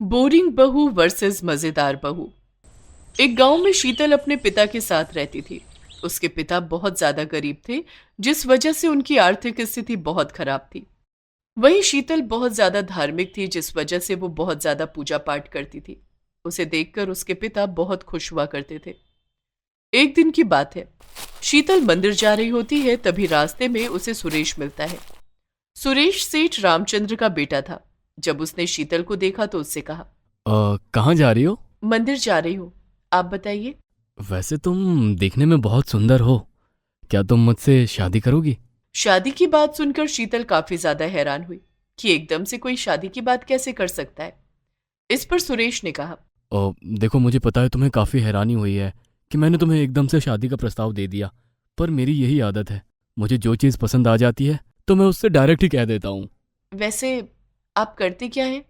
Boring बहू versus मजेदार बहू। एक गांव में शीतल अपने पिता के साथ रहती थी। उसके पिता बहुत ज्यादा गरीब थे, जिस वजह से उनकी आर्थिक स्थिति बहुत खराब थी। वहीं शीतल बहुत ज्यादा धार्मिक थी, जिस वजह से वो बहुत ज्यादा पूजा पाठ करती थी। उसे देखकर उसके पिता बहुत खुश हुआ करते थे। एक दिन की बात है, शीतल मंदिर जा रही होती है, तभी रास्ते में उसे सुरेश मिलता है। सुरेश सेठ रामचंद्र का बेटा था। जब उसने शीतल को देखा तो उससे कहा, कहाँ जा रही हो? मंदिर जा रही हूँ, आप बताइए। वैसे तुम देखने में बहुत सुंदर हो। क्या तुम मुझसे शादी करोगी? शादी की बात सुनकर शीतल काफी ज्यादा हैरान हुई कि एकदम से कोई शादी की बात कैसे कर सकता है। इस पर सुरेश ने कहा, देखो, मुझे पता है तुम्हें काफ़ी हैरानी हुई है कि मैंने तुम्हें एकदम से शादी का प्रस्ताव दे दिया, पर मेरी यही आदत है। मुझे जो चीज़ पसंद आ जाती है तो मैं उससे डायरेक्ट ही कह देता हूँ। वैसे आप करते क्या हैं?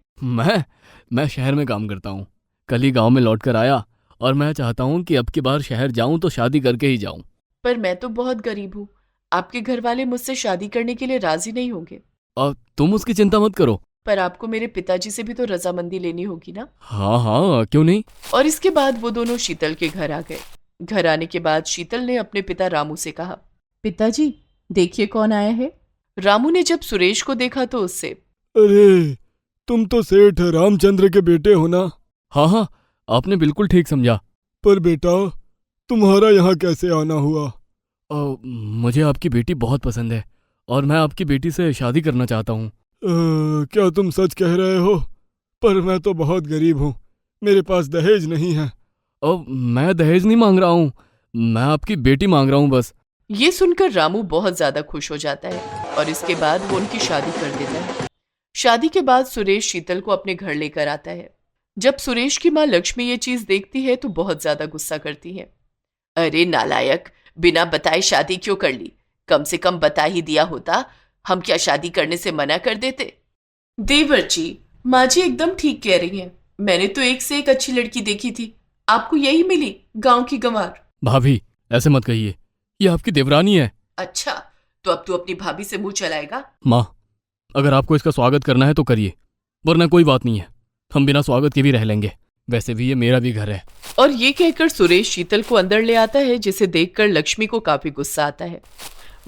मैं शहर में काम करता हूँ। कल ही गांव में लौट कर आया और मैं चाहता हूँ कि अब की बार शहर जाऊँ तो शादी करके ही जाऊँ। पर मैं तो बहुत गरीब हूँ, आपके घर वाले मुझसे शादी करने के लिए राजी नहीं होंगे। और तुम उसकी चिंता मत करो। पर आपको मेरे पिताजी से भी तो रजामंदी लेनी होगी ना। हाँ हाँ, क्यों नहीं। और इसके बाद वो दोनों शीतल के घर आ गए। घर आने के बाद शीतल ने अपने पिता रामू से कहा, पिताजी देखिए कौन आया है। रामू ने जब सुरेश को देखा तो उससे, अरे, तुम तो सेठ रामचंद्र के बेटे हो ना? हाँ हाँ, आपने बिल्कुल ठीक समझा। पर बेटा, तुम्हारा यहाँ कैसे आना हुआ? मुझे आपकी बेटी बहुत पसंद है और मैं आपकी बेटी से शादी करना चाहता हूँ। क्या तुम सच कह रहे हो? पर मैं तो बहुत गरीब हूँ, मेरे पास दहेज नहीं है। मैं दहेज नहीं मांग रहा हूँ, मैं आपकी बेटी मांग रहा हूँ बस। ये सुनकर रामू बहुत ज्यादा खुश हो जाता है और इसके बाद वो उनकी शादी कर देता है। शादी के बाद सुरेश शीतल को अपने घर लेकर आता है। जब सुरेश की माँ लक्ष्मी ये चीज देखती है तो बहुत ज्यादा गुस्सा करती है। अरे नालायक, बिना बताए शादी क्यों कर ली? कम से कम बता ही दिया होता, हम क्या शादी करने से मना कर देते? देवर जी, माँ जी एकदम ठीक कह रही हैं। मैंने तो एक से एक अच्छी लड़की देखी थी, आपको यही मिली, गांव की गंवार। भाभी, ऐसे मत कहिए, ये आपकी देवरानी है। अच्छा, तो अब तू अपनी भाभी से मुंह चलाएगा? माँ, अगर आपको इसका स्वागत करना है तो करिए, वरना कोई बात नहीं है, हम बिना स्वागत के भी रह लेंगे। वैसे भी ये मेरा भी घर है। और ये कहकर सुरेश शीतल को अंदर ले आता है, जिसे देखकर लक्ष्मी को काफी गुस्सा आता है।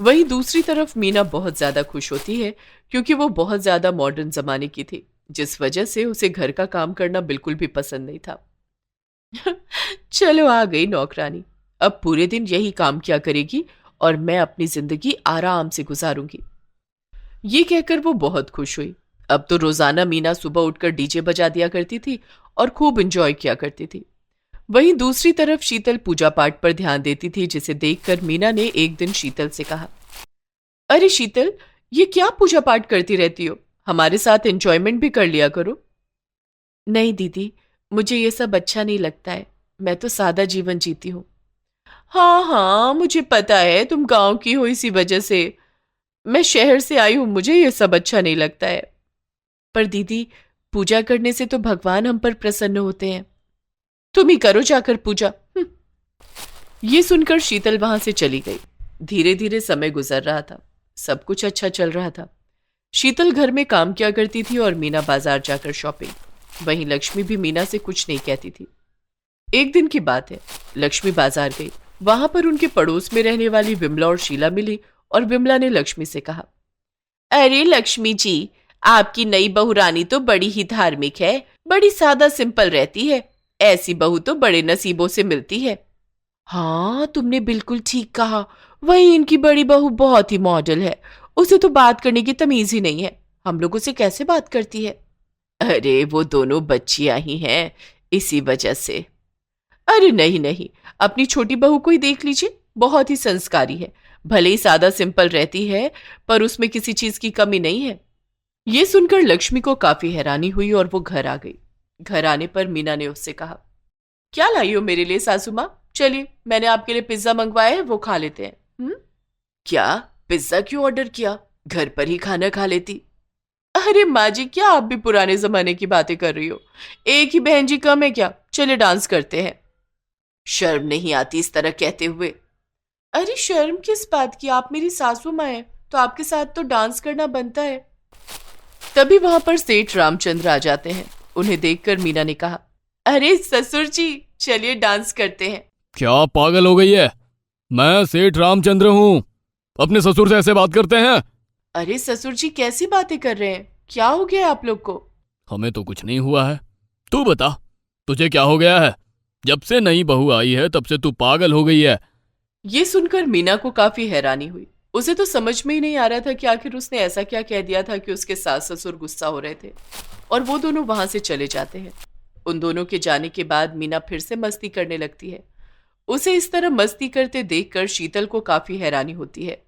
वहीं दूसरी तरफ मीना बहुत ज्यादा खुश होती है, क्योंकि वो बहुत ज्यादा मॉडर्न जमाने की थी, जिस वजह से उसे घर का काम करना बिल्कुल भी पसंद नहीं था। चलो आ गई नौकरानी, अब पूरे दिन यही काम किया करेगी और मैं अपनी जिंदगी आराम से गुजारूंगी। ये कहकर वो बहुत खुश हुई। अब तो रोजाना मीना सुबह उठकर डीजे बजा दिया करती थी और खूब एंजॉय किया करती थी। वहीं दूसरी तरफ शीतल पूजा पाठ पर ध्यान देती थी, जिसे देखकर मीना ने एक दिन शीतल से कहा, अरे शीतल, ये क्या पूजा पाठ करती रहती हो? हमारे साथ एंजॉयमेंट भी कर लिया करो। नहीं दीदी, मुझे ये सब अच्छा नहीं लगता है, मैं तो सादा जीवन जीती हूँ। हाँ हाँ, मुझे पता है तुम गांव की हो, इसी वजह से। मैं शहर से आई हूं, मुझे ये सब अच्छा नहीं लगता है। पर दीदी, पूजा करने से तो भगवान हम पर प्रसन्न होते हैं। तुम ही करो जाकर पूजा। ये सुनकर शीतल वहां से चली गई। धीरे धीरे समय गुजर रहा था, सब कुछ अच्छा चल रहा था। शीतल घर में काम किया करती थी और मीना बाजार जाकर शॉपिंग। वहीं लक्ष्मी भी मीना से कुछ नहीं कहती थी। एक दिन की बात है, लक्ष्मी बाजार गई। वहां पर उनके पड़ोस में रहने वाली विमला और शीला मिली और विमला ने लक्ष्मी से कहा, अरे लक्ष्मी जी, आपकी नई बहू रानी तो बड़ी ही धार्मिक है, बड़ी सादा सिंपल रहती है। ऐसी बहू तो बड़े नसीबों से मिलती है। हाँ, तुमने बिल्कुल ठीक कहा। वही इनकी बड़ी बहू बहुत ही मॉडल है, उसे तो बात करने की तमीज ही नहीं है। हम लोगों से कैसे बात करती है? अरे वो दोनों बच्चियां ही हैं, इसी वजह से। अरे नहीं नहीं, अपनी छोटी बहू को ही देख लीजिए, बहुत ही संस्कारी है। भले ही सादा सिंपल रहती है, पर उसमें किसी चीज की कमी नहीं है। ये सुनकर लक्ष्मी को काफी हैरानी हुई और वो घर आ गई। घर आने पर मीना ने उससे कहा, क्या लाई हो मेरे लिए सासू माँ? चलिए, मैंने आपके लिए पिज्जा मंगवाया है, वो खा लेते हैं। क्या? पिज्जा क्यों ऑर्डर किया? घर पर ही खाना खा लेती। अरे माँ जी, क्या आप भी पुराने जमाने की बातें कर रही हो? एक ही बहन जी कम है क्या? चले डांस करते हैं। शर्म नहीं आती इस तरह कहते हुए? अरे शर्म किस बात की, आप मेरी सासू माँ हैं, तो आपके साथ तो डांस करना बनता है। तभी वहां पर सेठ रामचंद्र आ जाते हैं। उन्हें देखकर मीना ने कहा, अरे ससुर जी, चलिए डांस करते हैं। क्या पागल हो गई है? मैं सेठ रामचंद्र हूँ। अपने ससुर से ऐसे बात करते हैं? अरे ससुर जी, कैसी बातें कर रहे हैं? क्या हो गया आप लोग को? हमें तो कुछ नहीं हुआ है। तू बता, तुझे क्या हो गया है? जब से नई बहू आई है तब से तू पागल हो गई है। ये सुनकर मीना को काफी हैरानी हुई। उसे तो समझ में ही नहीं आ रहा था कि आखिर उसने ऐसा क्या कह दिया था कि उसके सास ससुर गुस्सा हो रहे थे और वो दोनों वहां से चले जाते हैं। उन दोनों के जाने के बाद मीना फिर से मस्ती करने लगती है। उसे इस तरह मस्ती करते देखकर शीतल को काफी हैरानी होती है।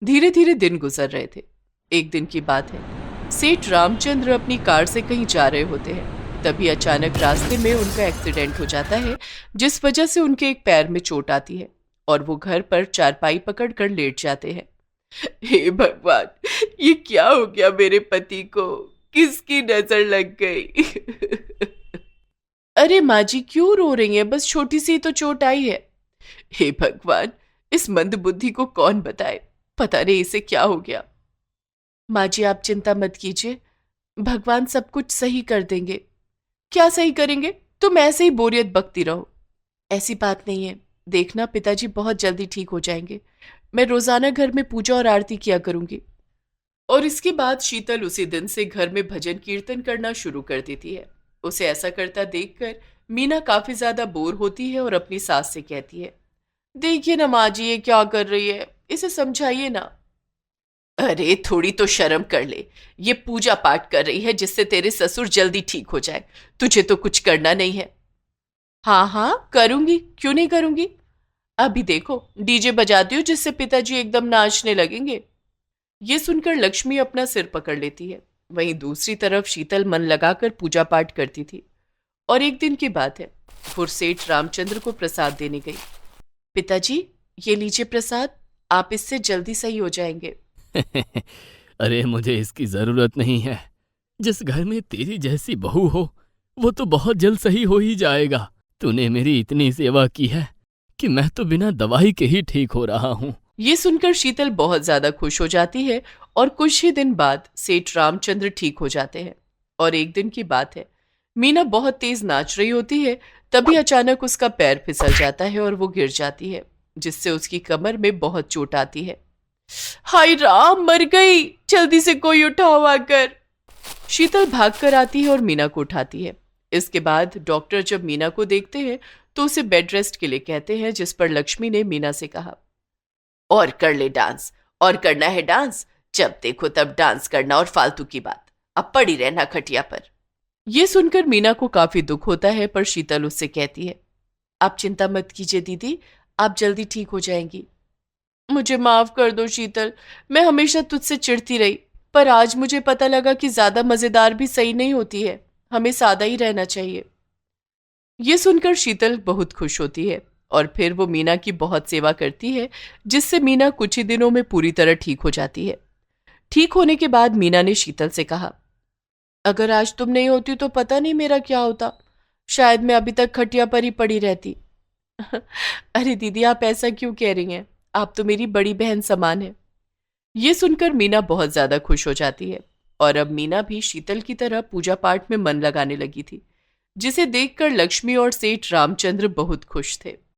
धीरे धीरे दिन गुजर रहे थे। एक दिन की बात है, सेठ रामचंद्र अपनी कार से कहीं जा रहे होते हैं। तभी अचानक रास्ते में उनका एक्सीडेंट हो जाता है, जिस वजह से उनके एक पैर में चोट आती है और वो घर पर चारपाई पकड़कर लेट जाते हैं। हे भगवान, ये क्या हो गया मेरे पति को? किसकी नजर लग गई? अरे माँ जी, क्यों रो रही हैं? बस छोटी सी तो चोट आई है। हे भगवान, इस मंद बुद्धि को कौन बताए, पता नहीं इसे क्या हो गया। माँ जी, आप चिंता मत कीजिए, भगवान सब कुछ सही कर देंगे। क्या सही करेंगे? तुम ऐसे ही बोरियत बकती रहो। ऐसी बात नहीं है, देखना पिताजी बहुत जल्दी ठीक हो जाएंगे। मैं रोजाना घर में पूजा और आरती किया करूंगी। और इसके बाद शीतल उसी दिन से घर में भजन कीर्तन करना शुरू कर देती है। उसे ऐसा करता देखकर मीना काफी ज्यादा बोर होती है और अपनी सास से कहती है, देखिए ना माँ जी, ये क्या कर रही है, इसे समझाइए ना। अरे थोड़ी तो शर्म कर ले, ये पूजा पाठ कर रही है जिससे तेरे ससुर जल्दी ठीक हो जाए। तुझे तो कुछ करना नहीं है। हाँ हाँ करूंगी, क्यों नहीं करूंगी। अभी देखो, डीजे बजाती हूँ जिससे पिताजी एकदम नाचने लगेंगे। ये सुनकर लक्ष्मी अपना सिर पकड़ लेती है। वहीं दूसरी तरफ शीतल मन लगाकर पूजा पाठ करती थी। और एक दिन की बात है, वो सेठ रामचंद्र को प्रसाद देने गई। पिताजी, ये लीजिए प्रसाद, आप इससे जल्दी सही हो जाएंगे। अरे मुझे इसकी जरूरत नहीं है। जिस घर में तेरी जैसी बहू हो वो तो बहुत जल्द सही हो ही जाएगा। तूने मेरी इतनी सेवा की है कि मैं तो बिना दवाई के ही ठीक हो रहा हूँ। ये सुनकर शीतल बहुत ज्यादा खुश हो जाती है और कुछ ही दिन बाद सेठ रामचंद्र ठीक हो जाते हैं। और एक दिन की बात है, मीना बहुत तेज नाच रही होती है। तभी अचानक उसका पैर फिसल जाता है और वो गिर जाती है, जिससे उसकी कमर में बहुत चोट आती है। हाय राम, मर गई, जल्दी से कोई उठाओ आकर। शीतल भागकर आती है और मीना को उठाती है। इसके बाद डॉक्टर जब मीना को देखते हैं तो उसे बेड रेस्ट के लिए कहते हैं, जिस पर लक्ष्मी ने मीना से कहा, और कर ले डांस, और करना है डांस, जब देखो तब डांस करना और फालतू की बात, अब पड़ी रहना खटिया पर। यह सुनकर मीना को काफी दुख होता है, पर शीतल उससे कहती है, आप चिंता मत कीजिए दीदी, आप जल्दी ठीक हो जाएंगी। मुझे माफ कर दो शीतल, मैं हमेशा तुझसे चिढ़ती रही, पर आज मुझे पता लगा कि ज्यादा मजेदार भी सही नहीं होती है, हमें सादा ही रहना चाहिए। ये सुनकर शीतल बहुत खुश होती है और फिर वो मीना की बहुत सेवा करती है, जिससे मीना कुछ ही दिनों में पूरी तरह ठीक हो जाती है। ठीक होने के बाद मीना ने शीतल से कहा, अगर आज तुम नहीं होती तो पता नहीं मेरा क्या होता, शायद मैं अभी तक खटिया पर ही पड़ी रहती। अरे दीदी, आप ऐसा क्यों कह रही हैं, आप तो मेरी बड़ी बहन समान है। ये सुनकर मीना बहुत ज्यादा खुश हो जाती है और अब मीना भी शीतल की तरह पूजा पाठ में मन लगाने लगी थी, जिसे देखकर लक्ष्मी और सेठ रामचंद्र बहुत खुश थे।